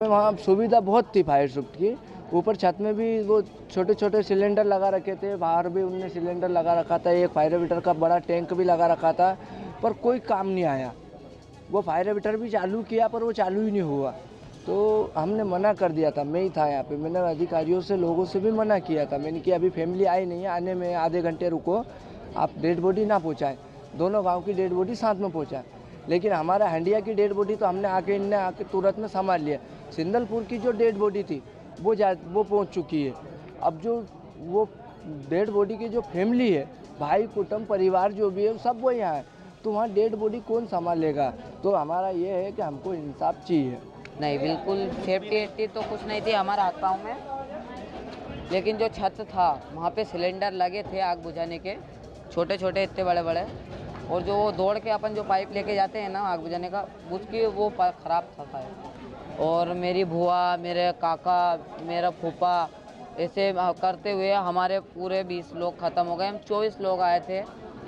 वहाँ सुविधा बहुत थी फायर शिफ्ट की। ऊपर छत में भी वो छोटे छोटे सिलेंडर लगा रखे थे, बाहर भी उनने सिलेंडर लगा रखा था, एक फायर ब्रिगेड का बड़ा टैंक भी लगा रखा था, पर कोई काम नहीं आया। वो फायर ब्रिगेड भी चालू किया पर वो चालू ही नहीं हुआ। तो हमने मना कर दिया था, मैं ही था यहाँ पे, मैंने अधिकारियों से लोगों से भी मना किया था। मैंने कि अभी फैमिली आई नहीं है, आने में आधे घंटे रुको, आप डेड बॉडी ना पहुँचाएँ। दोनों गाँव की डेड बॉडी साथ में पहुँचाएँ। लेकिन हमारा हंडिया की डेड बॉडी तो हमने इनने आके तुरंत में संभाल लिया। सिंदलपुर की जो डेड बॉडी थी वो पहुंच चुकी है। अब जो वो डेड बॉडी की जो फैमिली है, भाई कुटुंब परिवार जो भी है सब वो यहाँ है, तो वहाँ डेड बॉडी कौन संभालेगा। तो हमारा ये है कि हमको इंसाफ चाहिए। नहीं, बिल्कुल सेफ्टी एफ्टी तो कुछ नहीं थी हमारे हाथ पाँव में, लेकिन जो छत था वहाँ पे सिलेंडर लगे थे आग बुझाने के, छोटे छोटे इतने बड़े बड़े, और जो वो दौड़ के अपन जो पाइप लेके जाते हैं ना आग बुझाने का, उसकी वो ख़राब था शायद। और मेरी बुआ, मेरे काका, मेरा फूफा, ऐसे करते हुए हमारे पूरे 20 लोग ख़त्म हो गए। हम 24 लोग आए थे,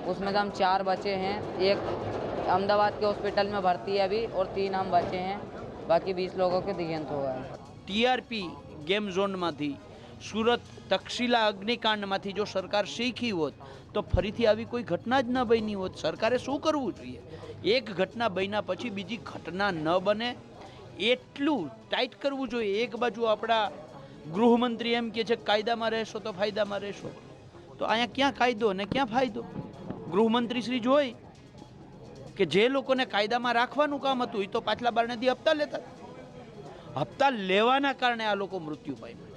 उसमें से हम 4 बचे हैं। एक अहमदाबाद के हॉस्पिटल में भर्ती है अभी, और 3 हम बचे हैं। बाकी 20 लोगों के देहांत हो गए। टीआरपी गेम झोनमांथी सूरत तक्षशिला अग्निकांडमांथी जो सरकार શીખી હોત તો ફરીથી આવી કોઈ ઘટના જ ન બની હોત। સરકારે શું કરવું જોઈએ? એક ઘટના બન્યા પછી બીજી ઘટના ન બને એટલું ટાઈટ કરવું જોઈએ। એક બાજુ આપણા ગૃહમંત્રી એમ કહે છે કાયદામાં રહેશો તો ફાયદામાં રહેશો, તો અહીંયા ક્યાં કાયદો અને ક્યાં ફાયદો? ગૃહમંત્રી શ્રી જોઈ કે જે લોકોને કાયદામાં રાખવાનું કામ હતું એ તો પાછલા બારણેથી હપ્તા લેતા, હપ્તા લેવાના કારણે આ લોકો મૃત્યુ પામ્યા।